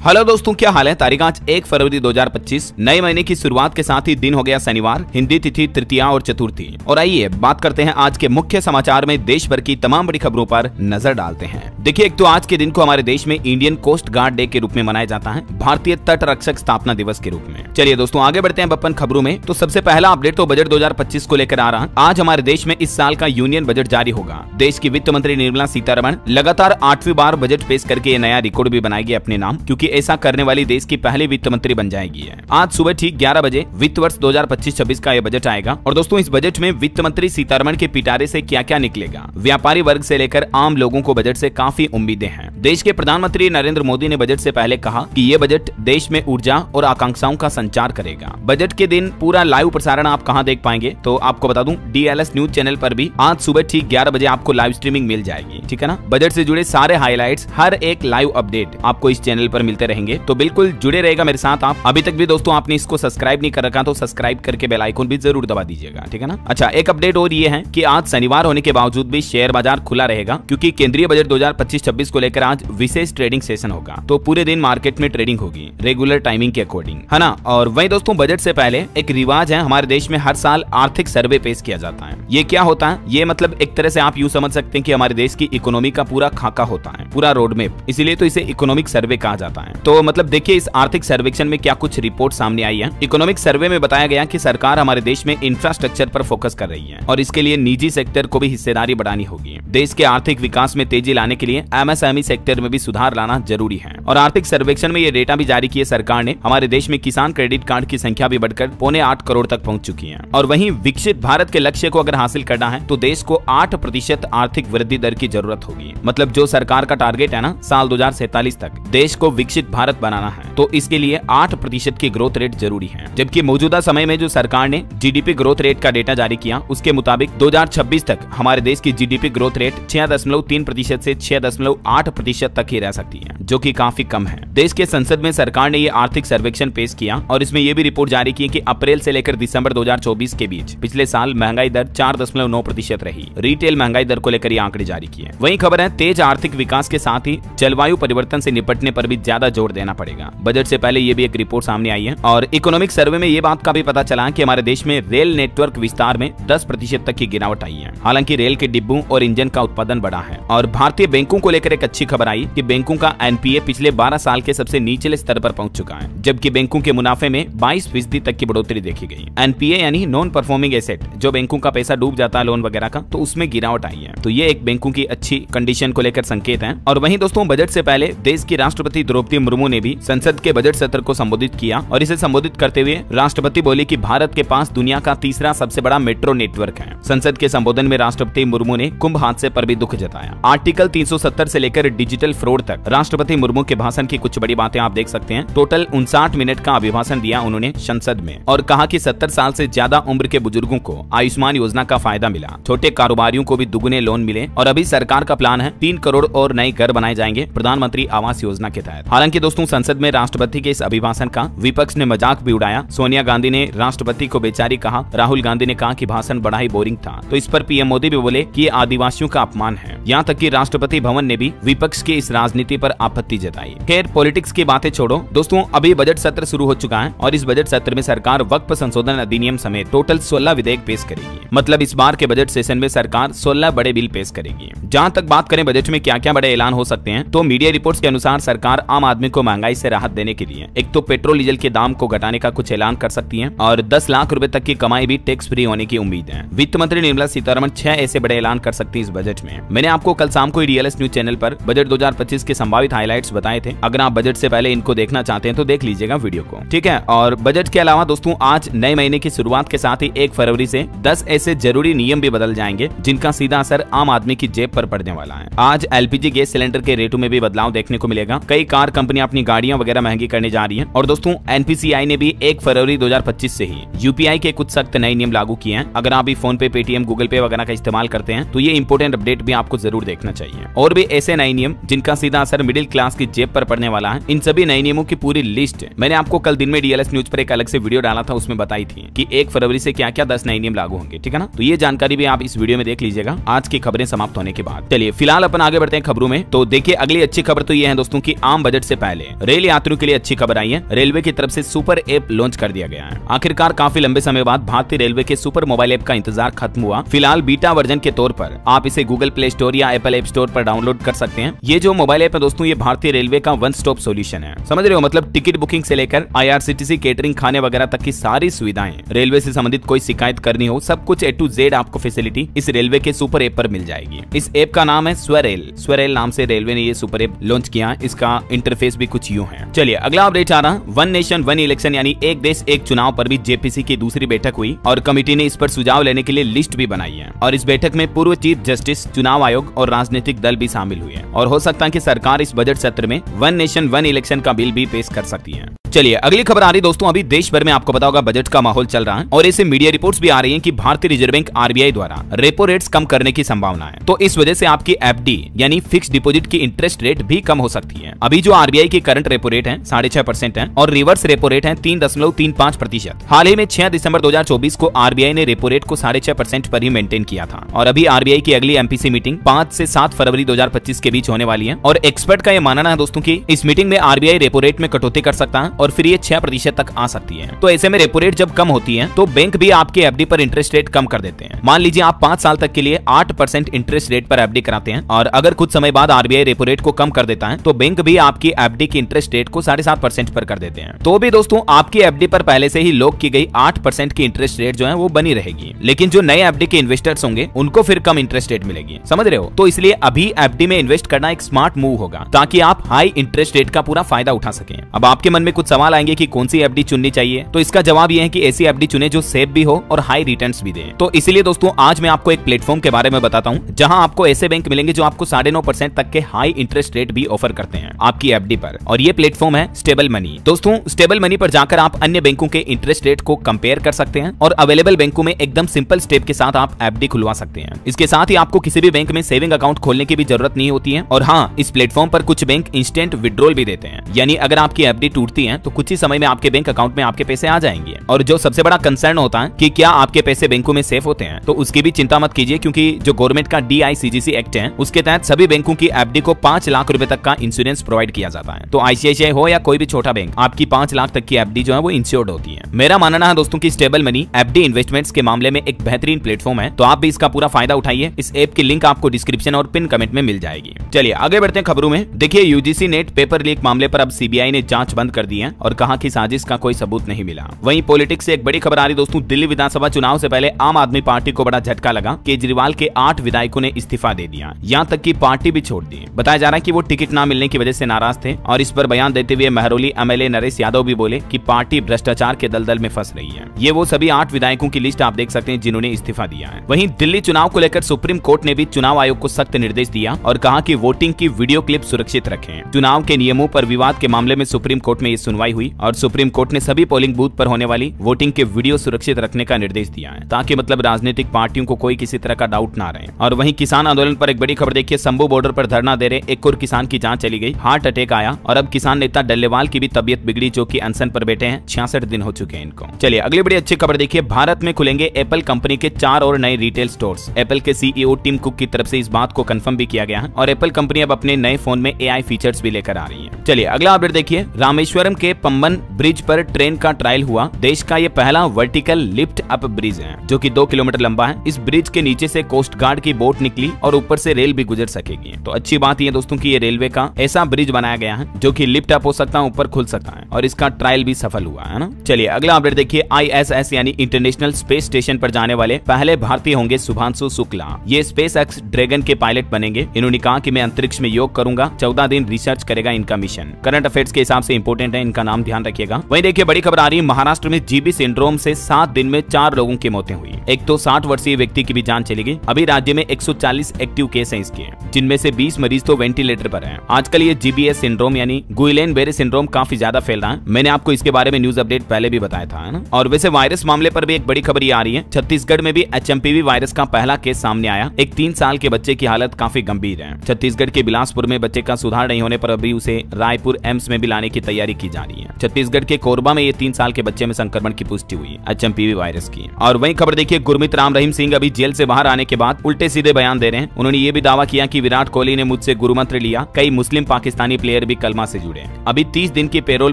Hello दोस्तों, क्या हाल है। तारीख आज 1 फरवरी 2025, नए महीने की शुरुआत के साथ ही दिन हो गया शनिवार, हिंदी तिथि तृतीया और चतुर्थी। और आइए बात करते हैं आज के मुख्य समाचार में देश भर की तमाम बड़ी खबरों पर नजर डालते हैं। देखिए, एक तो आज के दिन को हमारे देश में इंडियन कोस्ट गार्ड डे के रूप में मनाया जाता है, भारतीय तट रक्षक स्थापना दिवस के रूप में। चलिए दोस्तों, आगे बढ़ते हैं अपन खबरों में। तो सबसे पहला अपडेट तो बजट 2025 को लेकर आ रहा है। आज हमारे देश में इस साल का यूनियन बजट जारी होगा। देश की वित्त मंत्री निर्मला सीतारमण लगातार 8वीं बार बजट पेश करके ये नया रिकॉर्ड भी बनाएगी अपने नाम, क्योंकि ऐसा करने वाली देश की पहली वित्त मंत्री बन जाएगी। आज सुबह ठीक 11 बजे वित्त वर्ष 2025-26 का ये बजट आएगा। और दोस्तों, इस बजट में वित्त मंत्री सीतारमण के पिटारे से क्या क्या निकलेगा, व्यापारी वर्ग से लेकर आम लोगों को बजट से काफी उम्मीदें हैं। देश के प्रधानमंत्री नरेंद्र मोदी ने बजट से पहले कहा कि ये बजट देश में ऊर्जा और आकांक्षाओं का संचार करेगा। बजट के दिन पूरा लाइव प्रसारण आप कहां देख पाएंगे, तो आपको बता दूं, DLS न्यूज चैनल पर भी आज सुबह ठीक 11 बजे आपको लाइव स्ट्रीमिंग मिल जाएगी। ठीक है ना। बजट से जुड़े सारे हाइलाइट्स, हर एक लाइव अपडेट आपको इस चैनल पर मिलते रहेंगे, तो बिल्कुल जुड़े रहेगा मेरे साथ आप। अभी तक भी दोस्तों आपने इसको सब्सक्राइब नहीं कर रखा तो सब्सक्राइब करके बेल आइकन भी जरूर दबा दीजिएगा। ठीक है ना। अच्छा, एक अपडेट और ये है कि आज शनिवार होने के बावजूद भी शेयर बाजार खुला रहेगा, क्योंकि केंद्रीय बजट 2025-26 को लेकर आज विशेष ट्रेडिंग सेशन होगा। तो पूरे दिन मार्केट में ट्रेडिंग होगी रेगुलर टाइमिंग के अकॉर्डिंग, है ना। और वही दोस्तों, बजट से पहले एक रिवाज है हमारे देश में, हर साल आर्थिक सर्वे पेश किया जाता है। ये क्या होता है, ये मतलब एक तरह से आप यूं समझ सकते हैं कि हमारे देश की इकोनॉमी का पूरा खाका होता है, पूरा रोड मैप, इसीलिए तो इसे इकोनॉमिक सर्वे कहा जाता है। तो मतलब देखिए, इस आर्थिक सर्वेक्षण में क्या कुछ रिपोर्ट सामने आई है। इकोनॉमिक सर्वे में बताया गया कि सरकार हमारे देश में इंफ्रास्ट्रक्चर पर फोकस कर रही है और इसके लिए निजी सेक्टर को भी हिस्सेदारी बढ़ानी होगी। देश के आर्थिक विकास में तेजी लाने के लिए MSME सेक्टर में भी सुधार लाना जरूरी है। और आर्थिक सर्वेक्षण में ये डेटा भी जारी किए सरकार ने। हमारे देश में किसान क्रेडिट कार्ड की संख्या भी बढ़कर 7.25 करोड़ तक पहुंच चुकी है। और वहीं विकसित भारत के लक्ष्य को अगर हासिल करना है तो देश को 8% आर्थिक वृद्धि दर की जरूरत होगी। मतलब जो सरकार का टारगेट है ना, साल 2047 तक देश को विकसित भारत बनाना है, तो इसके लिए 8% की ग्रोथ रेट जरूरी है। जबकि मौजूदा समय में जो सरकार ने GDP ग्रोथ रेट का डेटा जारी किया, उसके मुताबिक 2026 तक हमारे देश की GDP ग्रोथ रेट 6.3% से 6.8% तक ही रह सकती है, जो कि काफी कम है। देश के संसद में सरकार ने ये आर्थिक सर्वेक्षण पेश किया और इसमें यह भी रिपोर्ट जारी की कि अप्रैल से लेकर दिसंबर 2024 के बीच पिछले साल महंगाई दर 4.9% रही। रिटेल महंगाई दर को लेकर ये आंकड़े जारी किए। वही खबर है, तेज आर्थिक विकास के साथ ही जलवायु परिवर्तन से निपटने पर भी ज्यादा जोर देना पड़ेगा। बजट से पहले ये भी एक रिपोर्ट सामने आई है। और इकोनॉमिक सर्वे में ये बात का भी पता चला कि हमारे देश में रेल नेटवर्क विस्तार में 10% तक की गिरावट आई है। हालांकि रेल के डिब्बों और इंजन का उत्पादन बढ़ा है। और भारतीय बैंकों को लेकर एक अच्छी खबर आई कि बैंकों का NPA पिछले 12 साल के सबसे निचले स्तर पर पहुंच चुका है, जबकि बैंकों के मुनाफे में 22% तक की बढ़ोतरी देखी गई। NPA यानी नॉन परफॉर्मिंग एसेट, जो बैंकों का पैसा डूब जाता है लोन वगैरह का, तो उसमें गिरावट आई है। तो ये एक बैंकों की अच्छी कंडीशन को लेकर संकेत है। और वहीं दोस्तों, बजट से पहले देश की राष्ट्रपति द्रौपदी मुर्मू ने भी संसद के बजट सत्र को संबोधित किया। और इसे संबोधित करते हुए राष्ट्रपति बोली कि भारत के पास दुनिया का तीसरा सबसे बड़ा मेट्रो नेटवर्क है। संसद के संबोधन में राष्ट्रपति मुर्मू ने कुंभ हादसे पर भी दुख जताया। आर्टिकल 370 से लेकर डिजिटल फ्रॉड तक राष्ट्रपति मुर्मू के भाषण की कुछ बड़ी बातें आप देख सकते हैं। टोटल 59 मिनट का अभिभाषण दिया उन्होंने संसद में और कहा कि 70 साल से ज्यादा उम्र के बुजुर्गों को आयुष्मान योजना का फायदा मिला, छोटे कारोबारियों को भी दुगने लोन मिले और अभी सरकार का प्लान है 3 करोड़ और नए घर बनाए जाएंगे प्रधानमंत्री आवास योजना के तहत। हालांकि दोस्तों, संसद में राष्ट्रपति के इस अभिभाषण का विपक्ष ने मजाक भी उड़ाया। सोनिया गांधी ने राष्ट्रपति को बेचारी कहा, राहुल गांधी ने कहा कि भाषण बड़ा ही बोरिंग था। तो इस पर PM मोदी भी बोले कि ये आदिवासियों का अपमान है। यहाँ तक कि राष्ट्रपति भवन ने भी विपक्ष की इस राजनीति पर आपत्ति जताई। खैर, पॉलिटिक्स की बातें छोड़ो दोस्तों, अभी बजट सत्र शुरू हो चुका है और इस बजट सत्र में सरकार वक्फ संशोधन अधिनियम समेत टोटल 16 विधेयक पेश करेगी। मतलब इस बार के बजट सेशन में सरकार 16 बड़े बिल पेश करेगी। जहाँ तक बात करें बजट में क्या क्या बड़े ऐलान हो सकते हैं, तो मीडिया रिपोर्ट्स के अनुसार सरकार आम आदमी को महंगाई से राहत देने के लिए एक तो पेट्रोल डीजल के दाम को घटाने का कुछ ऐलान कर सकती है और 10 लाख रुपए तक की कमाई भी टैक्स फ्री होने की उम्मीद है। वित्त मंत्री निर्मला सीतारमण 6 ऐसे बड़े ऐलान कर सकती है इस बजट में। मैंने आपको कल शाम को DLS न्यूज चैनल पर बजट 2025 के संभावित हाइलाइट्स बताए थे। अगर आप बजट से पहले इनको देखना चाहते हैं तो देख लीजिएगा वीडियो को। ठीक है। और बजट के अलावा दोस्तों, आज नए महीने की शुरुआत के साथ ही 1 फरवरी से 10 ऐसे जरूरी नियम भी बदल जाएंगे जिनका सीधा असर आम आदमी की जेब पर पड़ने वाला है। आज LPG गैस सिलेंडर के रेटों में भी बदलाव देखने को मिलेगा। कई कार कंपनियां अपनी गाड़ियां वगैरह महंगी करने जा रही हैं। और दोस्तों, NPCI ने भी 1 फरवरी 2025 से ही UPI के कुछ सख्त नए नियम लागू किए हैं। अगर आप भी फोन पे, पेटीएम, गूगल पे वगैरह का इस्तेमाल करते हैं तो ये इंपोर्टेंट अपडेट भी आपको जरूर देखना चाहिए। और भी ऐसे नए नियम जिनका सीधा असर मिडिल क्लास की जेब पर पड़ने वाला है, इन सभी नए नियमों की पूरी लिस्ट मैंने आपको कल दिन में डीएलएस न्यूज पर एक अलग से वीडियो डाला था, उसमें बताई थी कि 1 फरवरी से क्या क्या 10 नए नियम लागू होंगे, ठीक है ना। तो ये जानकारी भी आप इस वीडियो में देख लीजिएगा आज की खबरें समाप्त होने के बाद। चलिए फिलहाल अपन आगे बढ़ते हैं खबरों में। तो देखिए अगली अच्छी खबर तो ये है दोस्तों की आम बजट से पहले रेल यात्रियों के लिए अच्छी खबर आई है। रेलवे की तरफ से सुपर ऐप लॉन्च कर दिया गया है। आखिरकार काफी लंबे समय बाद भारतीय रेलवे के सुपर मोबाइल ऐप का इंतजार खत्म हुआ। फिलहाल बीटा वर्जन के तौर पर आप इसे गूगल प्ले स्टोर या एप्पल ऐप स्टोर पर डाउनलोड कर सकते हैं। ये जो मोबाइल ऐप है दोस्तों, ये भारतीय रेलवे का वन स्टॉप सॉल्यूशन है। समझ रहे हो, मतलब टिकट बुकिंग से लेकर IRCTC केटरिंग, खाने वगैरह तक की सारी सुविधाएं, रेलवे से संबंधित कोई शिकायत करनी हो, सब कुछ A to Z आपको फैसिलिटी इस रेलवे के सुपर ऐप पर मिल जाएगी। इस ऐप का नाम है स्वरेल। स्वरेल नाम से रेलवे ने ये सुपर ऐप लॉन्च किया। इसका इंटरफेस भी कुछ यूं है। चलिए अगला अपडेट आ रहा, वन नेशन वन इलेक्शन यानी एक देश एक चुनाव पर भी JPC की दूसरी बैठक हुई और कमेटी ने इस पर सुझाव लेने के लिए लिस्ट भी बनाई है। और इस बैठक में पूर्व चीफ जस्टिस, चुनाव आयोग और राजनीतिक दल भी शामिल हुए हैं। और हो सकता है कि सरकार इस बजट सत्र में वन नेशन वन इलेक्शन का बिल भी पेश कर सकती है। चलिए अगली खबर आ रही दोस्तों, अभी देश भर में आपको पता होगा बजट का माहौल चल रहा है और ऐसे मीडिया रिपोर्ट्स भी आ रही हैं कि भारतीय रिजर्व बैंक RBI द्वारा रेपो रेट्स कम करने की संभावना है। तो इस वजह से आपकी FD यानी फिक्स डिपॉजिट की इंटरेस्ट रेट भी कम हो सकती है। अभी जो RBI की करंट रेपो रेट है 6.5% है और रिवर्स रेपो रेट है 3.35%। हाल ही में 6 दिसंबर 2024 को RBI ने रेपो रेट को 6.5% पर ही मेंटेन किया था। और अभी RBI की अगली MPC मीटिंग 5 से 7 फरवरी 2025 के बीच होने वाली है और एक्सपर्ट का यह मानना है दोस्तों की इस मीटिंग में RBI रेपो रेट में कटौती कर सकता है और फिर ये 6% तक आ सकती है। तो ऐसे में रेपो रेट जब कम होती है तो बैंक भी आपके FD पर इंटरेस्ट रेट कम कर देते हैं। मान लीजिए आप 5 साल तक के लिए 8% इंटरेस्ट रेट पर FD कराते हैं और अगर कुछ समय बाद RBI रेपो रेट को कम कर देता है तो बैंक भी आपकी FD की इंटरेस्ट रेट को 7.5% पर कर देते हैं। तो भी दोस्तों आपकी FD पर पहले से ही लॉक की गई 8% की इंटरेस्ट रेट जो है वो बनी रहेगी, लेकिन जो नए FD के इन्वेस्टर्स होंगे उनको फिर कम इंटरेस्ट रेट मिलेगी। समझ रहे हो, तो इसलिए अभी FD में इन्वेस्ट करना एक स्मार्ट मूव होगा ताकि आप हाई इंटरेस्ट रेट का पूरा फायदा उठा सकें। अब आपके मन में कुछ सवाल आएंगे कि कौन सी FD चुननी चाहिए, तो इसका जवाब यह है कि ऐसी FD चुने जो सेफ भी हो और हाई रिटर्न्स भी दे। तो इसलिए दोस्तों आज मैं आपको एक प्लेटफॉर्म के बारे में बताता हूं जहां आपको ऐसे बैंक मिलेंगे जो आपको 9.5% तक के हाई इंटरेस्ट रेट भी ऑफर करते हैं आपकी FD पर, और ये प्लेटफॉर्म है स्टेबल मनी। दोस्तों स्टेबल मनी पर जाकर आप अन्य बैंकों के इंटरेस्ट रेट को कंपेयर कर सकते हैं और अवेलेबल बैंकों में एकदम सिंपल स्टेप के साथ आप FD खुलवा सकते हैं। इसके साथ ही आपको किसी भी बैंक में सेविंग अकाउंट खोलने की भी जरूरत नहीं होती है। और हाँ, इस प्लेटफॉर्म पर कुछ बैंक इंस्टेंट विड्रॉल भी देते हैं, यानी अगर आपकी FD टूटती है तो कुछ ही समय में आपके बैंक अकाउंट में आपके पैसे आ जाएंगे। और जो सबसे बड़ा कंसर्न होता है कि क्या आपके पैसे बैंकों में सेफ होते हैं, तो उसकी भी चिंता मत कीजिए, क्योंकि जो गवर्नमेंट का DICGC एक्ट है उसके तहत सभी बैंकों की FD को 5 लाख रुपए तक का इंश्योरेंस प्रोवाइड किया जाता है। तो ICICI हो या कोई भी छोटा बैंक, आपकी 5 लाख तक की FD जो है वो इंश्योर्ड होती है। मेरा मानना है दोस्तों की स्टेबल मनी FD इन्वेस्टमेंट्स के मामले में एक बेहतरीन प्लेटफॉर्म है, तो आप भी इसका पूरा फायदा उठाइए। इस ऐप की लिंक आपको डिस्क्रिप्शन और पिन कमेंट में मिल जाएगी। चलिए आगे बढ़ते हैं खबरों में। देखिए UGC नेट पेपर लीक मामले पर अब CBI ने जांच बंद कर दी है और कहा कि साजिश का कोई सबूत नहीं मिला। वहीं पॉलिटिक्स से एक बड़ी खबर आ रही दोस्तों, दिल्ली विधानसभा चुनाव से पहले आम आदमी पार्टी को बड़ा झटका लगा। केजरीवाल के 8 विधायकों ने इस्तीफा दे दिया, यहाँ तक कि पार्टी भी छोड़ दी। बताया जा रहा है कि वो टिकट ना मिलने की वजह से नाराज थे और इस पर बयान देते हुए महरौली MLA नरेश यादव भी बोले कि पार्टी भ्रष्टाचार के दलदल में फंस रही है। ये वो सभी 8 विधायकों की लिस्ट आप देख सकते हैं जिन्होंने इस्तीफा दिया है। वहीं दिल्ली चुनाव को लेकर सुप्रीम कोर्ट ने भी चुनाव आयोग को सख्त निर्देश दिया और कहा कि वोटिंग की वीडियो क्लिप सुरक्षित रखें। चुनाव के नियमों पर विवाद के मामले में सुप्रीम कोर्ट में ये सुनवाई हुई और सुप्रीम कोर्ट ने सभी पोलिंग बूथ पर होने वाली वोटिंग के वीडियो सुरक्षित रखने का निर्देश दिया है, ताकि मतलब राजनीतिक पार्टियों को कोई किसी तरह का डाउट ना रहे। और वहीं किसान आंदोलन पर एक बड़ी खबर देखिए, शंभू बॉर्डर पर धरना दे रहे एक और किसान की जान चली गई, हार्ट अटैक आया और अब किसान नेता डल्लेवाल की भी तबियत बिगड़ी, जो कि अनशन पर बैठे हैं। 66 दिन हो चुके हैं इनको। चलिए अगली बड़ी अच्छी खबर देखिए, भारत में खुलेंगे एप्पल कंपनी के 4 और नए रिटेल स्टोर्स। एप्पल के CEO टिम कुक की तरफ से इस बात को कंफर्म भी किया गया है और एप्पल कंपनी अब अपने नए फोन में AI फीचर्स भी लेकर आ रही है। चलिए अगला अपडेट देखिए, रामेश्वरम के पम्बन ब्रिज पर ट्रेन का ट्रायल हुआ। देश का ये पहला वर्टिकल लिफ्ट अप ब्रिज है जो कि 2 किलोमीटर लंबा है। इस ब्रिज के नीचे से कोस्ट गार्ड की बोट निकली और ऊपर से रेल भी गुजर सकेगी। तो अच्छी बात ये दोस्तों की ये रेलवे का ऐसा ब्रिज बनाया गया है जो कि लिफ्ट अप हो सकता है, ऊपर खुल सकता है और इसका ट्रायल भी सफल हुआ है ना। चलिए अगला अपडेट देखिए, ISS यानी इंटरनेशनल स्पेस स्टेशन पर जाने वाले पहले भारतीय होंगे शुभांशु शुक्ला। ये SpaceX ड्रैगन के पायलट बनेंगे। इन्होंने कहा कि मैं अंतरिक्ष में योग करूंगा, 14 दिन रिसर्च करेगा इनका मिशन। करंट अफेयर्स के हिसाब से इंपोर्टेंट है, इनका नाम ध्यान रखिएगा। वहीं देखिए बड़ी खबर आ रही है, महाराष्ट्र में GB सिंड्रोम से 7 दिन में 4 लोगों की मौतें हुई। एक तो 60 वर्षीय व्यक्ति की भी जान चली गई। अभी राज्य में 140 एक्टिव केस हैं इसके, जिनमें से 20 मरीज तो वेंटिलेटर पर हैं। आजकल ये GBS सिंड्रोम यानी गुइलेन बेरे सिंड्रोम काफी ज्यादा फैल रहा है। मैंने आपको इसके बारे में न्यूज अपडेट पहले भी बताया था, है ना। और वैसे वायरस मामले पर भी एक बड़ी खबर ये आ रही है, छत्तीसगढ़ में भी HMPV वायरस का पहला केस सामने आया। एक 3 साल के बच्चे की हालत काफी गंभीर है। छत्तीसगढ़ के बिलासपुर में बच्चे का सुधार नहीं होने पर अभी उसे रायपुर एम्स में भी लाने की तैयारी की जा रही है। छत्तीसगढ़ के कोरबा में ये 3 साल के बच्चे में संक्रमण की पुष्टि हुई HMPV वायरस की। और वहीं खबर देखिए, गुरमीत राम रहीम सिंह अभी जेल से बाहर आने के बाद उल्टे सीधे बयान दे रहे हैं। उन्होंने ये भी दावा किया कि विराट कोहली ने मुझसे गुरु मंत्र लिया, कई मुस्लिम पाकिस्तानी प्लेयर भी कलमा से जुड़े। अभी 30 दिन की पेरोल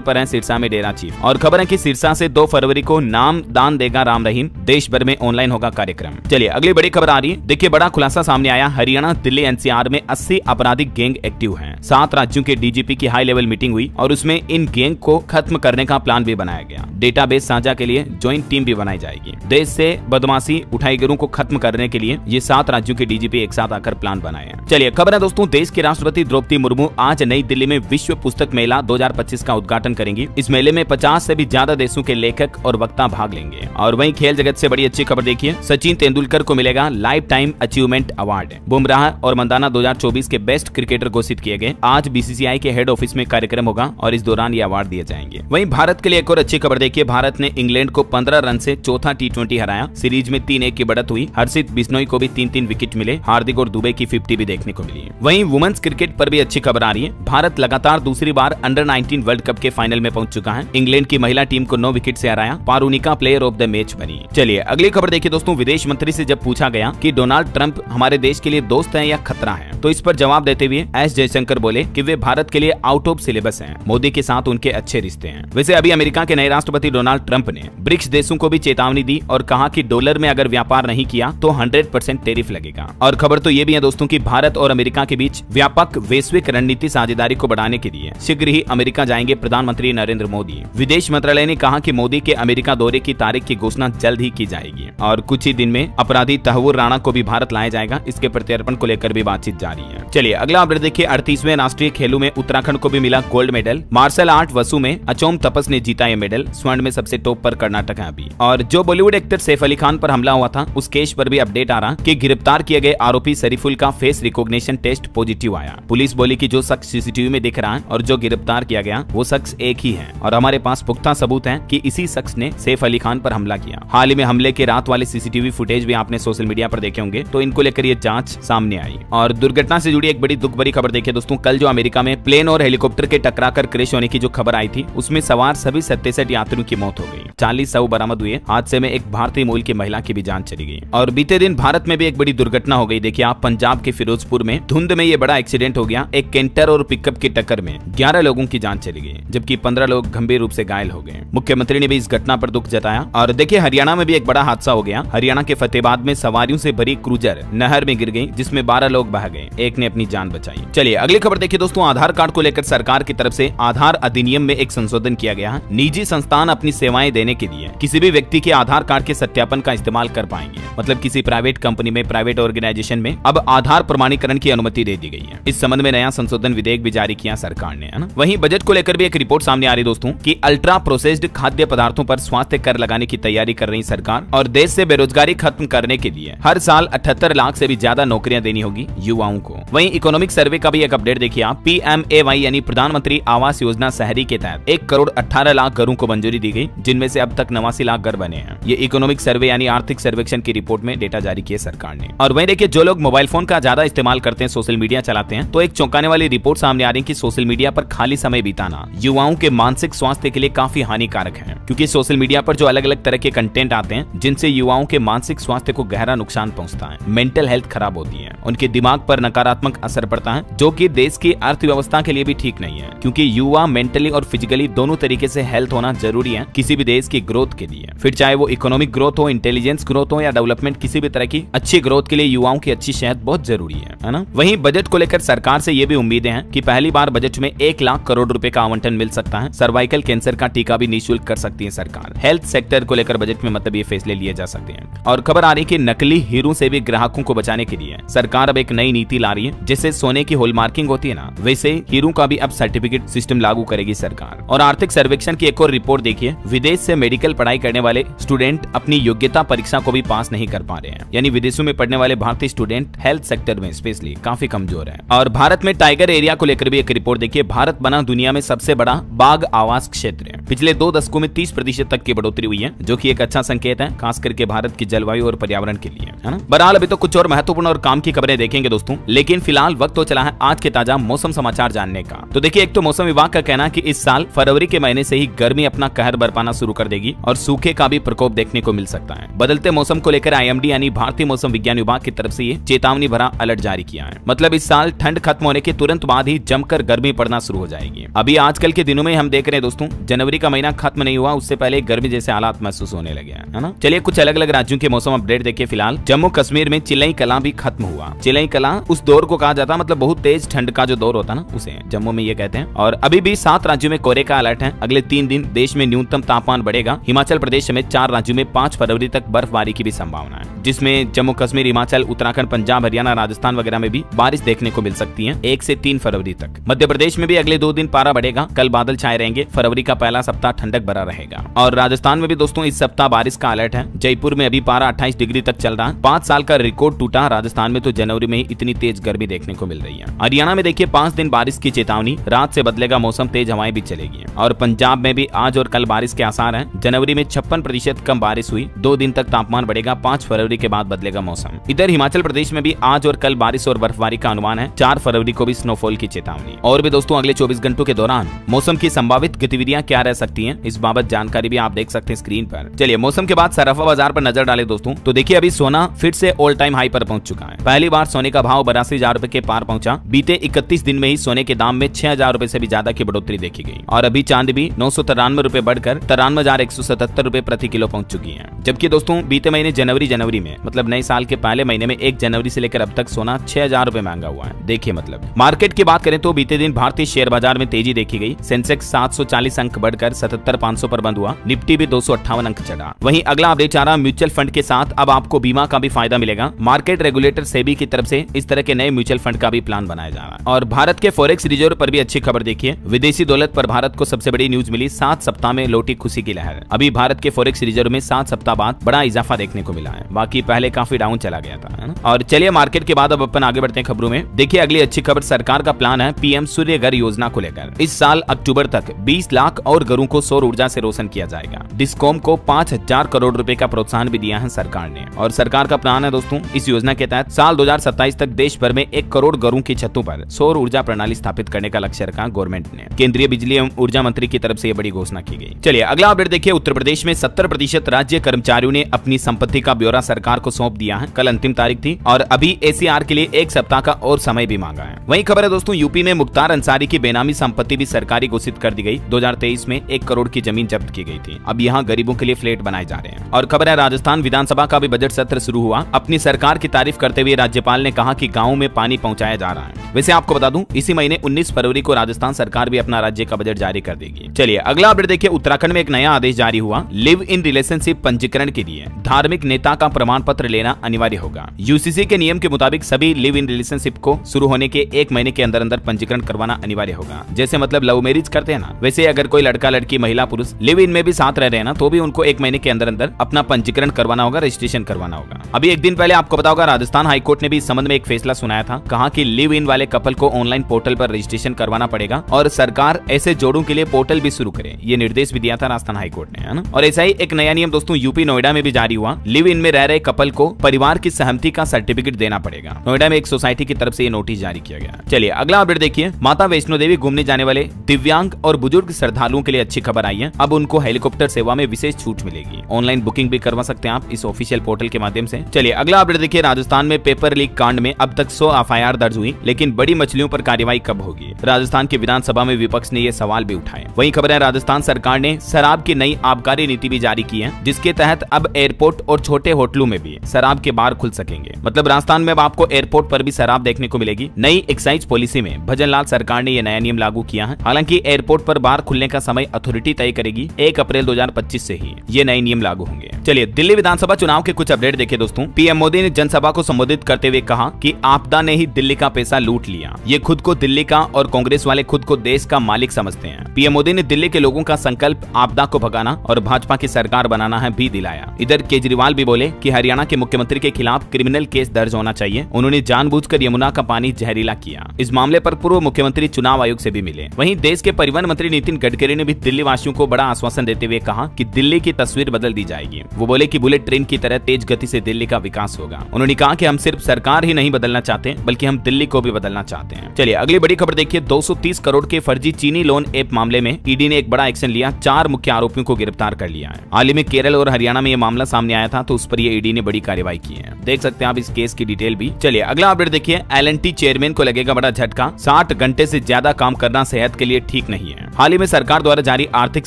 पर है सिरसा में डेरा चीफ। और खबर है कि सिरसा से 2 फरवरी को नाम दान देगा राम रहीम, देश भर में ऑनलाइन होगा कार्यक्रम। चलिए अगली बड़ी खबर आ रही है। देखिए बड़ा खुलासा सामने आया, हरियाणा, दिल्ली, NCR में 80 आपराधिक गैंग एक्टिव हैं। 7 राज्यों के DGP की हाई लेवल मीटिंग हुई और उसमें इन गैंग को खत्म करने का प्लान भी बनाया गया। डेटाबेस साझा के लिए ज्वाइंट टीम भी बनाई जाएगी। देश से बदमाशी उठाईगिरों को खत्म करने के लिए ये 7 राज्यों के DGP एक साथ आकर प्लान बनाए। चलिए खबर है दोस्तों, देश की राष्ट्रपति द्रौपदी मुर्मू आज नई दिल्ली में विश्व पुस्तक मेला 2025 का उद्घाटन करेंगी। इस मेले में 50 से भी ज्यादा देशों के लेखक और वक्ता भाग लेंगे। और वहीं खेल जगत से बड़ी अच्छी खबर देखिए, सचिन तेंदुलकर को मिलेगा life time achievement award. Bumrah और मंदाना 2024 के बेस्ट क्रिकेटर घोषित किए गए। आज BCCI के हेड ऑफिस में कार्यक्रम होगा और इस दौरान ये अवार्ड दिए जाएंगे। वहीं भारत के लिए एक और अच्छी खबर देखिए, भारत ने इंग्लैंड को 15 रन से चौथा T20 हराया। सीरीज में 3-1 की बढ़त हुई। हर्षित बिश्नोई को भी 3-3 विकेट मिले। हार्दिक और दुबे की 50 भी देखने को मिली। वहीं वुमेन्स क्रिकेट पर भी अच्छी खबर आ रही है। भारत लगातार दूसरी बार अंडर-19 वर्ल्ड कप के फाइनल में पहुंच चुका है। इंग्लैंड की महिला टीम को 9 विकेट से हराया। पारुनिका प्लेयर ऑफ द मैच बनी। चलिए अगली खबर देखिए दोस्तों, विदेश मंत्री से जब पूछा गया कि डोनाल्ड ट्रंप हमारे देश के लिए दोस्त हैं या खतरा है, तो इस पर जवाब देते हुए S जयशंकर बोले कि वे भारत के लिए आउट ऑफ सिलेबस हैं। मोदी के साथ उनके अच्छे रिश्ते हैं। वैसे अभी अमेरिका के नए राष्ट्रपति डोनाल्ड ट्रंप ने ब्रिक्स देशों को भी चेतावनी दी और कहा कि डॉलर में अगर व्यापार नहीं किया तो 100% टैरिफ लगेगा। और खबर तो ये भी है दोस्तों कि भारत और अमेरिका के बीच व्यापक वैश्विक रणनीति साझेदारी को बढ़ाने के लिए शीघ्र ही अमेरिका जाएंगे प्रधानमंत्री नरेंद्र मोदी। विदेश मंत्रालय ने कहा कि मोदी के अमेरिका दौरे की तारीख की घोषणा जल्द ही की जाएगी और कुछ ही दिन में अपराधी तहव्वुर राणा को भी भारत लाया जाएगा। इसके प्रत्यर्पण को लेकर भी बातचीत जारी है। चलिए अगला अपडेट देखिए, 38वें राष्ट्रीय खेलों में उत्तराखंड को भी मिला गोल्ड मेडल। मार्शल आर्ट वसु में अचोम तपस ने जीता ये मेडल। स्वर्ण में सबसे टॉप पर कर्नाटक है अभी। और जो बॉलीवुड एक्टर सैफ अली खान पर हमला हुआ था, उस केस पर भी अपडेट आ रहा कि गिरफ्तार किए गए आरोपी शरीफुल का फेस रिकॉग्निशन टेस्ट पॉजिटिव आया। पुलिस बोली कि जो शख्स CCTV में दिख रहा है और जो गिरफ्तार किया गया वो शख्स एक ही है और हमारे पास पुख्ता सबूत हैं कि इसी शख्स ने सैफ अली खान पर हमला किया। हाल ही में हमले के रात वाले CCTV फुटेज भी आपने सोशल मीडिया पर देखे होंगे, तो इनको लेकर ये जांच सामने आई। और दुर्घटना से जुड़ी एक बड़ी दुख भरी खबर देखिए दोस्तों, कल जो अमेरिका में प्लेन और हेलीकॉप्टर के टकराकर क्रैश होने की जो खबर आई थी, उसमें सवार सभी 67 यात्रियों की मौत हो गई। 40 शव बरामद हुए। हादसे में एक भारतीय मूल की महिला की भी जान चली गई। और बीते दिन भारत में भी एक बड़ी दुर्घटना हो गई। देखिए आप, पंजाब के फिरोजपुर में धुंध में ये बड़ा एक्सीडेंट हो गया। एक कैंटर और पिकअप की टक्कर में 11 लोगों की जान चली गई, जबकि 15 लोग गंभीर रूप से घायल हो गए। मुख्यमंत्री ने भी इस घटना पर दुख जताया। और देखिए हरियाणा में भी एक बड़ा हादसा हो गया। हरियाणा के फतेहाबाद में सवारियों से भरी क्रूजर नहर में गिर गई, जिसमें 12 लोग बह गए, एक ने अपनी जान बचाई। चलिए अगली खबर देखिए दोस्तों, आधार कार्ड को लेकर सरकार की तरफ से आधार अधिनियम में एक संशोधन किया गया है। निजी संस्थान अपनी सेवाएं देने के लिए किसी भी व्यक्ति के आधार कार्ड के सत्यापन का इस्तेमाल कर पाएंगे। मतलब किसी प्राइवेट कंपनी में, प्राइवेट ऑर्गेनाइजेशन में अब आधार प्रमाणीकरण की अनुमति दे दी गई है। इस संबंध में नया संशोधन विधेयक भी जारी किया सरकार ने, है ना। वहीं बजट को लेकर भी एक रिपोर्ट सामने आ रही दोस्तों कि अल्ट्रा प्रोसेस्ड खाद्य पदार्थों पर स्वास्थ्य कर लगाने की तैयारी कर रही सरकार और देश से बेरोजगारी खत्म करने के लिए हर साल 78 लाख से भी ज्यादा नौकरियां देनी होगी युवाओं को। वहीं इकोनॉमिक सर्वे का भी एक अपडेट देखिए आप, PMAY यानी प्रधानमंत्री आवास योजना शहरी के तहत 1 करोड़ 18 लाख घरों को मंजूरी दी गई, जिनमें से अब तक 89 लाख घर बने हैं। ये इकोनॉमिक सर्वे यानी आर्थिक सर्वेक्षण की रिपोर्ट में डेटा जारी किया सरकार ने। और वहीं देखिए, जो लोग मोबाइल फोन का ज्यादा इस्तेमाल करते हैं, सोशल मीडिया चलाते हैं, तो एक चौंकाने वाली रिपोर्ट सामने आ रही है कि सोशल मीडिया पर खाली समय बिताना युवाओं के मानसिक स्वास्थ्य के लिए काफी हानिकारक है। क्योंकि सोशल मीडिया पर जो अलग अलग तरह के कंटेंट आते हैं, जिनसे युवाओं के मानसिक स्वास्थ्य को गहरा नुकसान पहुंचता है, मेंटल हेल्थ खराब होती है, उनके दिमाग पर नकारात्मक असर पड़ता है, जो कि देश की अर्थव्यवस्था के लिए भी ठीक नहीं है। क्योंकि युवा मेंटली और फिजिकली दोनों तरीके से हेल्थ होना जरूरी है किसी भी देश की ग्रोथ के लिए। फिर चाहे वो इकोनॉमिक ग्रोथ हो, इंटेलिजेंस ग्रोथ हो या डेवलपमेंट, किसी भी तरह की अच्छी ग्रोथ के लिए युवाओं की अच्छी सेहत बहुत जरूरी है ना। वहीं बजट को लेकर सरकार से ये भी उम्मीदें हैं कि पहली बार बजट में 1 लाख करोड़ रुपए का आवंटन मिल सकता है। सर्वाइकल कैंसर का टीका भी निःशुल्क कर सकती है सरकार। हेल्थ सेक्टर को लेकर बजट में मतलब ये फैसले लिए जा सकते हैं। और खबर आ रही है कि नकली हीरों से भी ग्राहकों को बचाने के लिए सरकार अब एक नई नीति ला रही है। जैसे सोने की हॉलमार्किंग होती है ना, वैसे हीरों का भी अब सर्टिफिकेट सिस्टम लागू करेगी सरकार। और आर्थिक सर्वेक्षण की एक और रिपोर्ट देखिए, विदेश से मेडिकल पढ़ाई करने वाले स्टूडेंट अपनी योग्यता परीक्षा को भी पास नहीं कर पा रहे हैं। यानी विदेशों में पढ़ने वाले भारतीय स्टूडेंट हेल्थ सेक्टर में स्पेशली काफी कमजोर है। और भारत में टाइगर एरिया को लेकर भी एक रिपोर्ट देखिए, भारत बना दुनिया में सबसे बड़ा बाघ आवास क्षेत्र है। पिछले 2 दशकों में 30% तक की बढ़ोतरी हुई है, जो कि एक अच्छा संकेत है, खास करके भारत की जलवायु और पर्यावरण के लिए, है ना। बहरहाल अभी तो कुछ और महत्वपूर्ण और काम की खबरें देखेंगे दोस्तों, लेकिन फिलहाल वक्त तो चला है आज के ताजा मौसम समाचार जानने का। तो देखिए, एक तो मौसम विभाग का कहना है कि इस साल फरवरी के महीने से ही गर्मी अपना कहर बरपाना शुरू कर देगी और सूखे का भी प्रकोप देखने को मिल सकता है। बदलते मौसम को लेकर IMD यानी भारतीय मौसम विज्ञान विभाग की तरफ से ये चेतावनी भरा अलर्ट जारी किया है। मतलब इस साल ठंड खत्म होने के तुरंत बाद ही जमकर गर्मी पड़ना शुरू हो जाएगी। अभी आजकल के दिनों में हम देख रहे हैं दोस्तों, जनवरी का महीना खत्म नहीं हुआ, उससे पहले गर्मी जैसे हालात महसूस होने लगे हैं, है ना। चलिए कुछ अलग अलग राज्यों के मौसम अपडेट देखिए। फिलहाल जम्मू कश्मीर में चिलई कला भी खत्म हुआ। चिलई कला उस दौर को कहा जाता है, मतलब बहुत तेज ठंड का जो दौर होता है ना, उसे जम्मू में ये कहते हैं। और अभी भी 7 राज्यों में कोहरे का अलर्ट है। अगले 3 दिन देश में न्यूनतम तापमान बढ़ेगा। हिमाचल प्रदेश समेत 4 राज्यों में 5 फरवरी तक बर्फबारी की भी संभावना है, जिसमें जम्मू कश्मीर, हिमाचल, उत्तराखंड, पंजाब, हरियाणा, राजस्थान वगैरह में भी बारिश देखने को मिल सकती है 1 से 3 फरवरी तक। मध्य प्रदेश में भी अगले 2 दिन पारा बढ़ेगा। कल बादल छाए रहेंगे। फरवरी का पहला सप्ताह ठंडक भरा रहेगा। और राजस्थान में भी दोस्तों इस सप्ताह बारिश का अलर्ट है। जयपुर में अभी पारा 28 डिग्री तक चल रहा है। 5 साल का रिकॉर्ड टूटा राजस्थान में, तो जनवरी में ही इतनी तेज गर्मी देखने को मिल रही है। हरियाणा में देखिए 5 दिन बारिश की चेतावनी, रात से बदलेगा मौसम, तेज हवाएं भी चलेगी। और पंजाब में भी आज और कल बारिश के आसार हैं। जनवरी में 56% कम बारिश हुई। 2 दिन तक तापमान बढ़ेगा। 5 फरवरी के बाद बदलेगा मौसम। इधर हिमाचल प्रदेश में भी आज और कल बारिश और बर्फबारी का अनुमान है। 4 फरवरी को भी स्नोफॉल की चेतावनी। और भी दोस्तों अगले 24 घंटों के दौरान मौसम की संभावित गतिविधियां क्या रह सकती हैं, इस बाबत जानकारी भी आप देख सकते हैं स्क्रीन पर। चलिए मौसम के बाद सराफा बाजार पर नजर डालें दोस्तों, तो देखिए अभी सोना फिर से ऑल टाइम हाई पर पहुंच चुका है। पहली बार सोने का भाव 82,000 रुपए के पार पहुंचा। बीते 31 दिन में ही सोने के दाम में 6,000 रुपए से भी ज्यादा की बढ़ोतरी देखी गई। और अभी चांदी भी 993 रुपए बढ़कर 93,177 रुपए प्रति किलो पहुंच चुकी है। जबकि दोस्तों बीते महीने जनवरी में, मतलब नए साल के पहले महीने में 1 जनवरी से लेकर अब तक सोना 6,000 रुपए महंगा हुआ है। देखिए मतलब मार्केट की बात करें तो बीते दिन भारतीय शेयर बाजार में तेजी देखी गई। सेंसेक्स 740 अंक बढ़कर 77,500 पर बंद हुआ। निफ्टी भी 258 अंक चढ़ा। वहीं अगला अपडेट आ रहा म्यूचुअल फंड के साथ अब आपको बीमा का भी फायदा मिलेगा। मार्केट रेगुलेटर सेबी की तरफ से इस तरह के नए म्यूचुअल फंड का भी प्लान बनाया जा रहा है। और भारत के फॉरेक्स रिजर्व पर भी अच्छी खबर देखिए। विदेशी दौलत पर भारत को सबसे बड़ी न्यूज मिली। 7 सप्ताह में लौटी खुशी की लहर। अभी भारत के फॉरेक्स रिजर्व में 7 सप्ताह बाद बड़ा इजाफा देखने को मिला है। बाकी पहले काफी डाउन चला गया था, है ना। और चलिए मार्केट के बाद अब अपन आगे बढ़ते हैं खबरों में। देखिए अगली अच्छी खबर, सरकार का प्लान है पीएम सूर्य घर योजना को लेकर। इस साल अक्टूबर तक 20 लाख और घरों को सौर ऊर्जा से रोशन किया जाएगा। डिस्कॉम को 5,000 करोड़ रुपए का प्रोत्साहन भी दिया है सरकार ने। और सरकार का प्लान है दोस्तों, इस योजना के तहत साल 2027 तक देश भर में 1 करोड़ घरों की छतों पर सौर ऊर्जा प्रणाली स्थापित करने का लक्ष्य रखा गवर्नमेंट ने। केंद्रीय बिजली एवं ऊर्जा मंत्री की तरफ से यह बड़ी घोषणा की गई। चलिए अगला अपडेट देखिए। उत्तर प्रदेश में 70% राज्य कर्मचारियों ने अपनी संपत्ति का ब्यौरा सरकार को सौंप दिया है। कल अंतिम तारीख थी और अभी ACR के लिए 1 सप्ताह का और समय भी मांगा है। वहीं खबर है दोस्तों, यूपी में मुख्तार अंसारी की बेनामी संपत्ति भी सरकारी घोषित कर दी गई। 2023 में 1 करोड़ की जमीन जब्त की गई थी। अब यहाँ गरीबों के लिए फ्लैट बनाए जा रहे हैं। और खबर है राजस्थान विधानसभा का भी बजट सत्र शुरू हुआ। अपनी सरकार की तारीफ करते हुए राज्यपाल ने कहा कि गाँव में पानी पहुंचाया जा रहा है। वैसे आपको बता दूं, इसी महीने 19 फरवरी को राजस्थान सरकार भी अपना राज्य का बजट जारी कर देगी। चलिए अगला अपडेट देखिए। उत्तराखंड में एक नया आदेश जारी हुआ। लिव इन रिलेशनशिप पंजीकरण के लिए धार्मिक नेता का प्रमाण पत्र लेना अनिवार्य होगा। UCC के नियम के मुताबिक सभी लिव इन रिलेशनशिप को शुरू होने के 1 महीने के अंदर अंदर पंजीकरण करवाना अनिवार्य होगा। जैसे मतलब लव मैरिज करते हैं ना, वैसे अगर कोई लड़का लड़की महिला पुरुष लिव इन में भी साथ रह रहे हैं ना, तो भी उनको 1 महीने के अंदर अंदर अपना पंजीकरण करवाना होगा, रजिस्ट्रेशन करवाना होगा। अभी एक दिन पहले आपको पता होगा राजस्थान हाईकोर्ट ने भी इस संबंध में एक फैसला सुनाया था। कहा कि लिव इन वाले कपल को ऑनलाइन पोर्टल पर रजिस्ट्रेशन करवाना पड़ेगा और सरकार ऐसे जोड़ों के लिए पोर्टल भी शुरू करे। ये निर्देश भी दिया था राजस्थान हाईकोर्ट ने, है ना। और ऐसा ही एक नया नियम दोस्तों यूपी नोएडा में भी जारी हुआ। लिव इन में रह रहे कपल को परिवार की सहमति का सर्टिफिकेट देना पड़ेगा। नोएडा में एक सोसाइटी की तरफ से ये नोटिस जारी किया गया। चलिए अगला अपडेट देखिए। माता वैष्णो देवी घूमने जाने वाले दिव्यांग और बुजुर्ग श्रद्धालुओं के लिए अच्छी खबर आई है। अब उनको हेलीकॉप्टर सेवा में विशेष छूट मिलेगी। ऑनलाइन बुकिंग भी करवा सकते हैं आप इस ऑफिशियल पोर्टल के माध्यम से। चलिए अगला अपडेट देखिए। राजस्थान में पेपर लीक कांड में अब तक 100 FIR दर्ज हुई, लेकिन बड़ी मछलियों पर कार्रवाई कब होगी? राजस्थान की विधानसभा में विपक्ष ने ये सवाल भी उठाए। वहीं खबर है राजस्थान सरकार ने शराब की नई आबकारी नीति भी जारी की है, जिसके तहत अब एयरपोर्ट और छोटे होटलों में भी शराब के बार खुल सकेंगे। मतलब राजस्थान में अब आपको एयरपोर्ट पर भी शराब देखने को मिलेगी। नई एक्साइज पॉलिसी में भजनलाल सरकार ने यह नया नियम लागू किया है। हालांकि एयरपोर्ट पर बार खुलने का समय अथॉरिटी तय करेगी। 1 अप्रैल 2025 से ही ये नए नियम लागू होंगे। चलिए दिल्ली विधानसभा चुनाव के कुछ अपडेट देखिए दोस्तों। पीएम मोदी ने जनसभा को संबोधित करते हुए कहा कि आपदा ने ही दिल्ली का पैसा लूट लिया। ये खुद को दिल्ली का और कांग्रेस वाले खुद को देश का मालिक समझते हैं। पीएम मोदी ने दिल्ली के लोगों का संकल्प आपदा को भगाना और भाजपा की सरकार बनाना है भी दिलाया। इधर केजरीवाल भी बोले कि हरियाणा के मुख्यमंत्री के खिलाफ क्रिमिनल केस दर्ज होना चाहिए। उन्होंने जानबूझकर यमुना का पानी जहरीला किया। इस मामले पर पूर्व मुख्यमंत्री चुनाव आयोग से भी मिले। वहीं देश के परिवहन मंत्री नितिन गडकरी ने भी दिल्ली वासियों को बड़ा आश्वासन देते हुए कहा कि दिल्ली की तस्वीर बदल दी जाएगी। वो बोले कि बुलेट ट्रेन की तरह तेज गति से दिल्ली का विकास होगा। उन्होंने कहा कि हम सिर्फ सरकार ही नहीं बदलना चाहते बल्कि हम दिल्ली को भी बदलना चाहते हैं। चलिए अगली बड़ी खबर देखिए। 230 करोड़ के फर्जी चीनी लोन ऐप मामले में ईडी ने एक बड़ा एक्शन लिया। 4 मुख्य आरोपियों को गिरफ्तार कर लिया है। हाल ही में केरल और हरियाणा में यह मामला सामने आया था, तो उस पर ईडी ने बड़ी कार्रवाई की है। देख सकते हैं आप इस केस की डिटेल भी। चलिए अगला अपडेट देखिए। L&T चेयरमैन को लगेगा बड़ा झटका। 60 घंटे से ज्यादा काम करना सेहत के लिए ठीक नहीं है। हाल ही में सरकार द्वारा जारी आर्थिक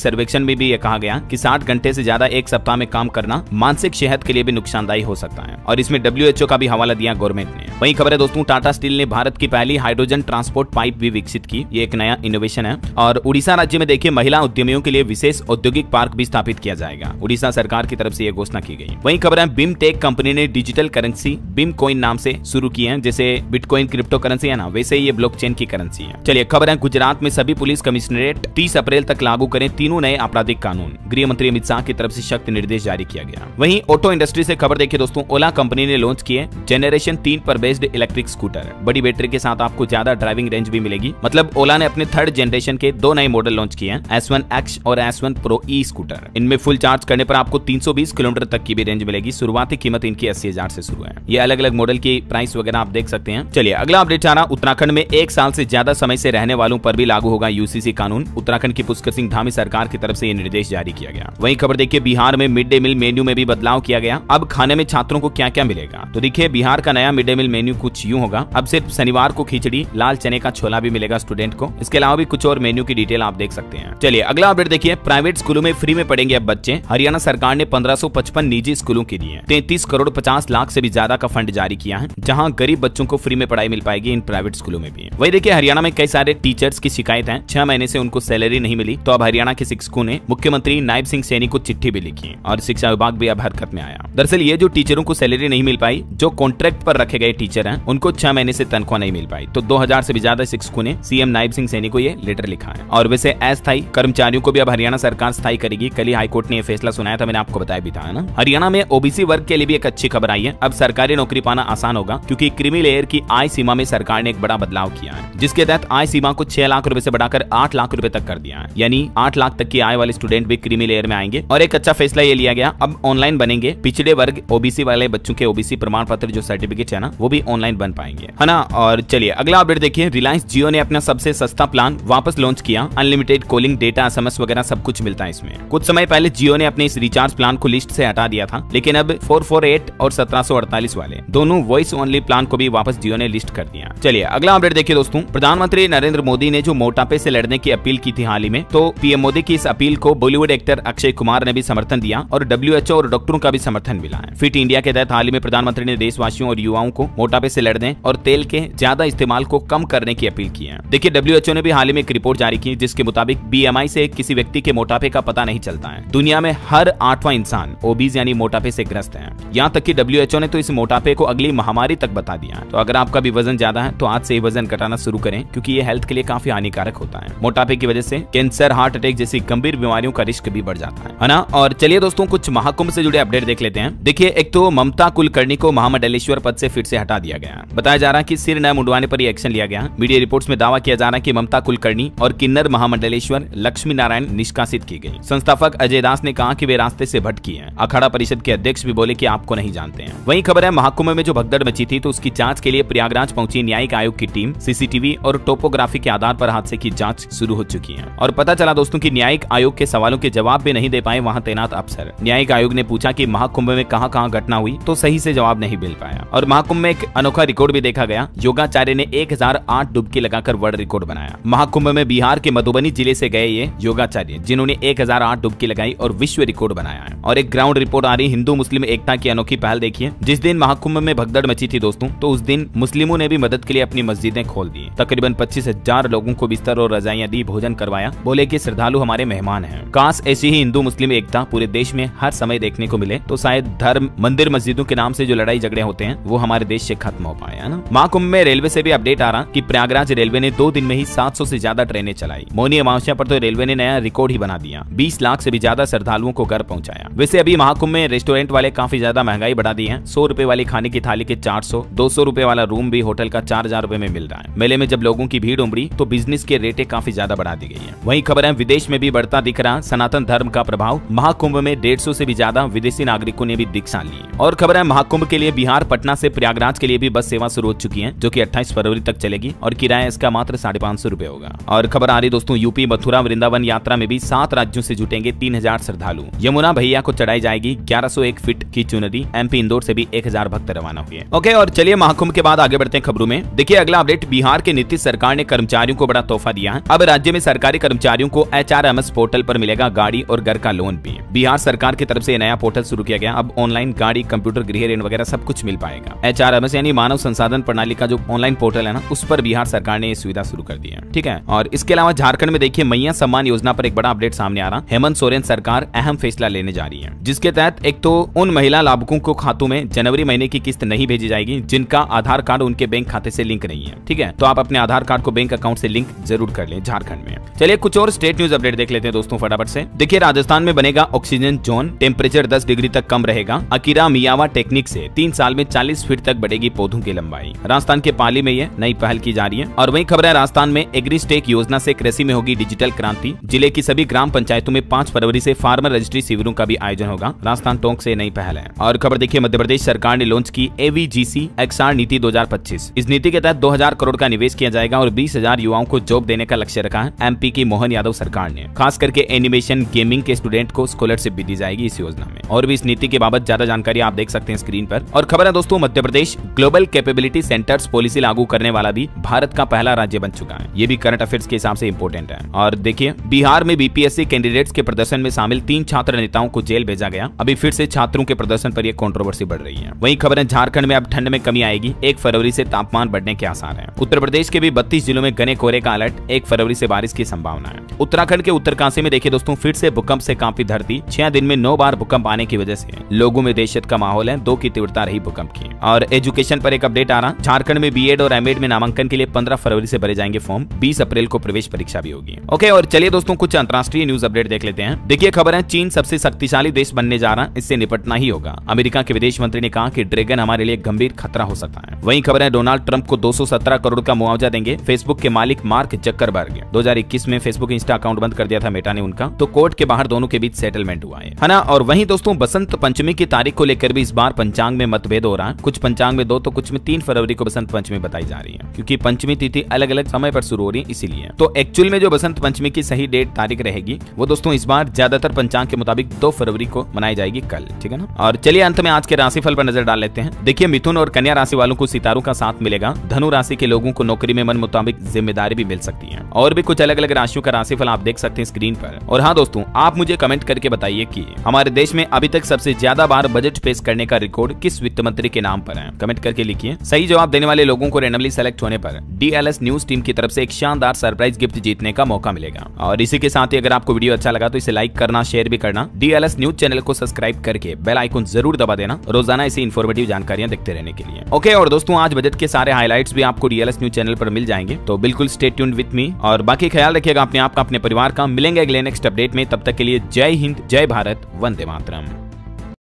सर्वेक्षण में भी यह कहा गया कि 60 घंटे से ज्यादा एक सप्ताह में काम करना मानसिक सेहत के लिए भी नुकसानदायी हो सकता है, और इसमें WHO का भी हवाला दिया गवर्नमेंट ने। वही खबर है दोस्तों, टाटा स्टील ने भारत की पहली हाइड्रोजन ट्रांसपोर्ट पाइप भी विकसित की। ये एक नया इनोवेशन है। और उड़ीसा राज्य में देखिए महिला उद्यमियों के लिए विशेष औद्योगिक पार्क भी स्थापित किया जाएगा। उड़ीसा सरकार की तरफ से यह घोषणा की गई। वही खबर है, बिम टेक कंपनी ने डिजिटल करेंसी बिम कॉइन नाम से शुरू की है। जैसे बिटकॉइन क्रिप्टो करेंसी है ना, वैसे ये ब्लॉकचेन की करेंसी है। चलिए खबर है, गुजरात में सभी पुलिस कमिश्नरेट 30 अप्रैल तक लागू करें तीनों नए आपराधिक कानून। गृह मंत्री अमित शाह की तरफ से सख्त निर्देश जारी किया गया। वहीं ऑटो इंडस्ट्री से खबर देखिए दोस्तों, ओला कंपनी ने लॉन्च किए जनरेशन 3 पर बेस्ड इलेक्ट्रिक स्कूटर। बड़ी बैटरी के साथ आपको ज्यादा ड्राइविंग रेंज भी मिलेगी। मतलब ओला ने अपने 3rd जनरेशन के 2 नए मॉडल लॉन्च किए हैं, S1X और S1 Pro E स्कूटर। इनमें फुल चार्ज करने पर आपको 320 किलोमीटर तक की भी रेंज मिलेगी। शुरुआती कीमत इनकी 80,000 से शुरू है। ये अलग अलग मॉडल की प्राइस वगैरह आप देख सकते हैं। चलिए अगला अपडेट आ रहा, उत्तराखंड में 1 साल से ज्यादा समय से रहने वालों पर भी लागू होगा UCC कानून। उत्तराखंड की पुष्कर सिंह धामी सरकार की तरफ से ये निर्देश जारी किया गया। वहीं खबर देखिए, बिहार में मिड डे मील मेन्यू में भी बदलाव किया गया। अब खाने में छात्रों को क्या क्या मिलेगा, तो देखिए बिहार का नया मिड डे मील मेन्यू कुछ यूं होगा। अब सिर्फ शनिवार को खिचड़ी, लाल चने का छोला भी मिलेगा स्टूडेंट को। इसके अलावा भी कुछ और मेन्यू की डिटेल आप देख सकते हैं। चलिए अगला अपडेट देखिए, प्राइवेट स्कूलों में फ्री में पढ़ेंगे अब बच्चे। हरियाणा सरकार ने 1555 निजी स्कूलों के लिए 33 करोड़ 50 लाख से भी ज्यादा का फंड जारी किया है, जहां गरीब बच्चों को फ्री में पढ़ाई मिल पाएगी इन प्राइवेट स्कूलों में भी। वही देखिए, हरियाणा में कई सारे टीचर्स की शिकायत है, 6 महीने से उनको सैलरी नहीं मिली। तो अब हरियाणा के शिक्षकों ने मुख्यमंत्री नायब सिंह सैनी को चिट्ठी भी लिखी और शिक्षा विभाग भी अब हरकत में आया। दरअसल ये जो टीचरों को सैलरी नहीं मिल पाई, जो कॉन्ट्रैक्ट पर रखे गए टीचर हैं, उनको 6 महीने से तनख्वाह नहीं मिल पाई। तो 2000 से भी ज्यादा शिक्षकों ने CM नायब सिंह सैनी को ये लेटर लिखा है। और वैसे अस्थायी कर्मचारियों को भी अब हरियाणा सरकार स्थायी करेगी। कल ही हाईकोर्ट ने यह फैसला सुनाया था, मैंने आपको बताया भी था ना। हरियाणा में OBC वर्ग के लिए भी एक अच्छी खबर आई है। अब सरकारी नौकरी पाना आसान होगा, क्योंकि क्रीमी लेयर की आय सीमा में सरकार ने एक बड़ा बदलाव किया है, जिसके तहत आय सीमा को 6 लाख रुपए से बढ़ाकर 8 लाख रुपए तक कर दिया है। यानी 8 लाख तक की आय वाले स्टूडेंट भी क्रीमी लेयर में आएंगे। और एक अच्छा फैसला ये लिया गया, अब ऑनलाइन बनेंगे। पिछड़े वर्ग OBC वाले बच्चों के OBC प्रमाण पत्र जो सर्टिफिकेट है ना, वो भी ऑनलाइन बन पाएंगे, है ना। और चलिए अगला अपडेट देखिए, रिलायंस जियो ने अपना सबसे सस्ता प्लान वापस लॉन्च किया। अनलिमिटेड कॉलिंग, डेटा, SMS वगैरह सब कुछ मिलता है इसमें। कुछ समय पहले जियो ने अपने इस रिचार्ज प्लान को लिस्ट से हटा दिया था, लेकिन अब 448 और 1748 वाले दोनों वॉइस ओनली प्लान को भी वापस जियो ने लिस्ट कर दिया। चलिए अगला अपडेट देखिए दोस्तों, प्रधानमंत्री नरेंद्र मोदी ने जो मोटापे से लड़ने की अपील की थी हाल ही में, तो PM मोदी की इस अपील को बॉलीवुड एक्टर अक्षय कुमार ने भी समर्थन दिया और WHO और डॉक्टरों का भी समर्थन मिला है। फिट इंडिया के तहत हाल ही में प्रधानमंत्री ने देशवासियों और युवाओं को मोटापे से लड़ने और तेल के ज्यादा इस्तेमाल को कम करने की अपील की है। देखिए WHO ने भी हाल ही में एक रिपोर्ट जारी की, जिसके मुताबिक BMI से किसी व्यक्ति के मोटापे का पता नहीं चलता है। दुनिया में हर 8वां इंसान ओबीज यानी मोटापे से ग्रस्त है। यहाँ तक कि WHO ने तो इस मोटापे को अगली महामारी तक बता दिया है। तो अगर आपका भी वजन ज्यादा है तो आज से ही वजन घटाना शुरू करें, क्योंकि ये हेल्थ के लिए काफी हानिकारक होता है। मोटापे की वजह से कैंसर, हार्ट अटैक जैसी गंभीर बीमारियों का रिस्क भी बढ़ जाता है ना। और चलिए दोस्तों, कुछ महाकुंभ से जुड़े अपडेट देख लेते हैं। देखिए, एक तो ममता कुलकर्णी को महामंडलेश्वर पद से फिर से हटा दिया गया। बताया जा रहा है कि सिर न मुंडवाने पर एक्शन लिया गया। मीडिया रिपोर्ट्स में दावा किया जा रहा है कि ममता कुलकर्णी और किन्नर महामंडलेश्वर लक्ष्मी नारायण निष्कासित की गई। संस्थापक अजय दास ने कहा कि वे रास्ते से भटकी हैं। अखाड़ा परिषद के अध्यक्ष भी बोले कि आपको नहीं जानते हैं। वहीं खबर है, महाकुंभ में जो भगदड़ मची थी, तो उसकी जांच के लिए प्रयागराज पहुंची न्यायिक आयोग की टीम। CCTV और टोपोग्राफी के आधार पर हादसे की जांच शुरू हो चुकी है। और पता चला दोस्तों कि न्यायिक आयोग के सवालों के जवाब भी नहीं दे पाए वहां तैनात अफसर। न्यायिक आयोग ने पूछा कि महाकुंभ में कहां-कहां घटना हुई, तो सही से जवाब नहीं मिल पाया। और महाकुंभ में एक अनोखा रिकॉर्ड भी देखा गया। योगाचार्य ने 1008 डुबकी लगाकर वर्ल्ड रिकॉर्ड बनाया। महाकुंभ में बिहार के मधुबनी जिले से गए ये योगाचार्य, जिन्होंने 1008 डुबकी लगाई और विश्व रिकॉर्ड बनाया है। और एक ग्राउंड रिपोर्ट आ रही हिंदू मुस्लिम एकता की अनोखी पहल देखिए। जिस दिन महाकुंभ में भगदड़ मची थी दोस्तों, तो उस दिन मुस्लिमों ने भी मदद के लिए अपनी मस्जिदें खोल दी। तकरीबन 25,000 लोगों को बिस्तर और रजाइयां दी, भोजन करवाया। बोले कि श्रद्धालु हमारे मेहमान हैं। काश ऐसी ही हिंदू मुस्लिम एकता पूरे देश में हर समय देखने को मिले, तो शायद धर्म, मंदिर, मस्जिदों के नाम से जो लड़ाई झगड़े होते हैं वो हमारे देश से खत्म हो पाए, है ना। महाकुंभ में रेलवे से भी अपडेट आ रहा कि प्रयागराज रेलवे ने 2 दिन में ही 700 से ज्यादा ट्रेनें चलाई। मौनी अमावस्या पर तो रेलवे ने नया रिकॉर्ड ही बना दिया। 20 लाख से भी ज्यादा श्रद्धालुओं को घर पहुंचाया। वैसे अभी महाकुंभ में रेस्टोरेंट वाले काफी ज्यादा महंगाई बढ़ा दी है। 100 रुपए वाली खाने की थाली के 400, 200 रुपए वाला रूम भी होटल का 4000 रुपए में मिल रहा है। मेले में जब लोगों की भीड़ उमड़ी तो बिजनेस के रेटें काफी ज्यादा बढ़ा दी गई है। वहीं खबर खबर है विदेश में भी बढ़ता दिख रहा सनातन धर्म का प्रभाव, महाकुंभ में 150 से भी ज्यादा विदेशी नागरिकों ने भी दीक्षा ली। और खबर है महाकुंभ के लिए बिहार पटना से प्रयागराज के लिए भी बस सेवा शुरू हो चुकी है, जो कि 28 फरवरी तक चलेगी और किराया इसका मात्र 550 रुपए होगा। और खबर आ रही दोस्तों यूपी मथुरा वृंदावन यात्रा में भी 7 राज्यों से जुटेंगे 3000 श्रद्धालु। यमुना भैया को चढ़ाई जाएगी 1101 फीट की चुनरी। एमपी इंदौर से भी 1000 भक्त रवाना हुए। ओके, और चलिए महाकुंभ के बाद आगे बढ़ते हैं खबरों में। देखिए अगला अपडेट, बिहार के नीतीश सरकार ने कर्मचारियों को बड़ा तोहफा दिया है। अब राज्य में सरकारी कर्मचारियों को HRMS पोर्टल पर मिलेगा गाड़ी और घर का लोन भी। बिहार सरकार की तरफ से नया पोर्टल शुरू किया गया। अब ऑनलाइन गाड़ी, कंप्यूटर, गृह ऋण वगैरह सब कुछ मिल पाएगा। HRMS यानी मानव संसाधन प्रणाली का जो ऑनलाइन पोर्टल है ना, उस पर बिहार सरकार ने ये सुविधा शुरू कर दी है। ठीक है, और इसके अलावा झारखंड में देखिए मैया सम्मान योजना पर एक बड़ा अपडेट सामने आ रहा। हेमंत सोरेन सरकार अहम फैसला लेने जा रही है, जिसके तहत एक तो उन महिला लाभुकों को खातों में जनवरी महीने की किस्त नहीं भेजी जाएगी जिनका आधार कार्ड उनके बैंक खाते से लिंक नहीं है। ठीक है, तो आप अपने आधार कार्ड को बैंक अकाउंट से लिंक जरूर कर लें झारखंड में। चलिए कुछ और स्टेट न्यूज अपडेट देख लेते हैं दोस्तों फटाफट से। देखिए राजस्थान में बनेगा ऑक्सीजन जोन, टेम्परेचर 10 डिग्री तक कम रहेगा। अकीरा मियावा टेक्निक से 3 साल में 40 फीट तक बढ़ेगी पौधों की लंबाई। राजस्थान के पाली में ये नई पहल की जा रही है। और वही खबर है राजस्थान में एग्रीस्टेक योजना से कृषि में होगी डिजिटल क्रांति। जिले की सभी ग्राम पंचायतों में 5 फरवरी से फार्मर रजिस्ट्री शिविरों का भी आयोजन होगा। राजस्थान टोंक से नई पहल है। और खबर देखिए मध्य प्रदेश सरकार ने लॉन्च की AVGC XR नीति 2025। इस नीति के तहत 2000 करोड़ का निवेश किया जाएगा और 20,000 युवाओं को जॉब देने का लक्ष्य रखा है। MP की मोहन यादव सरकार ने खास करके एनिमेशन गेमिंग के स्टूडेंट को स्कॉलरशिप भी दी जाएगी इस योजना में। और भी इस नीति के बाबत ज्यादा जानकारी आप देख सकते हैं स्क्रीन पर। और खबर है दोस्तों Madhya Pradesh global capability centres policy लागू करने वाला भी भारत का पहला राज्य बन चुका है। ये भी करंट अफेयर्स के हिसाब से इंपोर्टेंट है। और देखिए बिहार में BPSC कैंडिडेट्स के प्रदर्शन में शामिल 3 छात्र नेताओं को जेल भेजा गया। अभी फिर से छात्रों के प्रदर्शन पर यह कंट्रोवर्सी बढ़ रही है। वहीं खबर है झारखंड में अब ठंड में कमी आएगी। 1 फरवरी से तापमान बढ़ने के आसार हैं। उत्तर प्रदेश के भी 32 जिलों में घने कोहरे का अलर्ट। 1 फरवरी से बारिश की संभावना है। उत्तराखंड के उत्तरकाशी में देखिए दोस्तों फिर से भूकंप से कांपी धरती। 6 दिन में 9 बार भूकंप आने की वजह से लोगों में दहशत का माहौल है। 2 की तीव्रता रही भूकंप की। और एजुकेशन पर एक अपडेट आ रहा। झारखंड में B.Ed और M.Ed में नामांकन के लिए 15 फरवरी से भरे जाएंगे फॉर्म। 20 अप्रैल को प्रवेश परीक्षा भी होगी। ओके, और चलिए दोस्तों कुछ अंतर्राष्ट्रीय न्यूज अपडेट देख लेते हैं। देखिए खबर है चीन सबसे शक्तिशाली देश बनने जा रहा है, इससे निपटना ही होगा। अमेरिका के विदेश मंत्री ने कहा कि ड्रैगन हमारे लिए गंभीर खतरा हो सकता है। वहीं खबर है डोनाल्ड ट्रंप को 217 करोड़ का मुआवजा देंगे फेसबुक के मालिक मार्क जकरबर्ग। 2021 में फेसबुक इंस्टा अकाउंट बंद कर दिया था मेटा ने उनका, तो कोर्ट के बाहर दोनों के बीच सेटलमेंट हुआ है ना। और वहीं दोस्तों बसंत पंचमी की तारीख को लेकर भी इस बार पंचांग में मतभेद हो रहा है। कुछ पंचांग में 2 तो कुछ में 3 फरवरी को बसंत पंचमी बताई जा रही है, क्योंकि पंचमी तिथि अलग अलग समय पर शुरू हो रही है इसीलिए। तो एक्चुअल में जो बसंत पंचमी की सही डेट तारीख रहेगी वो दोस्तों इस बार ज्यादातर पंचांग के मुताबिक 2 फरवरी को मनाई जाएगी कल। ठीक है ना। और चलिए अंत में आज के राशिफल पर नजर डाल लेते हैं। देखिए मिथुन और कन्या राशि वालों को सितारों का साथ मिलेगा। धनु राशि के लोगों को नौकरी में मन मुताबिक जिम्मेदारी भी मिल सकती है। और भी कुछ अलग अलग राशियों का राशिफल आप देख सकते हैं स्क्रीन पर। और हाँ दोस्तों आप मुझे कमेंट करके बताइए कि हमारे देश में अभी तक सबसे ज्यादा बार बजट पेश करने का रिकॉर्ड किस वित्त मंत्री के नाम पर है। कमेंट करके लिखिए। सही जवाब देने वाले लोगों को रैंडमली सेलेक्ट होने पर DLS न्यूज टीम की तरफ से एक शानदार सरप्राइज गिफ्ट जीतने का मौका मिलेगा। और इसी के साथ ही अगर आपको वीडियो अच्छा लगा तो इसे लाइक करना, शेयर भी करना। DLS न्यूज चैनल को सब्सक्राइब करके बेल आइकन जरूर दबा देना रोजाना ऐसी इन्फॉर्मेटिव जानकारियां देखते रहने के लिए। ओके, और दोस्तों आज बजट के सारे हाइलाइट्स भी आपको DLS न्यूज चैनल पर मिल जाएंगे, तो बिल्कुल स्टे ट्यून्ड विद मी। और बाकी ख्याल रखिएगा अपने आप का, अपने परिवार का। मिलेंगे अगले नेक्स्ट अपडेट में, तब तक के लिए जय हिंद, जय भारत, वंदे मातरम।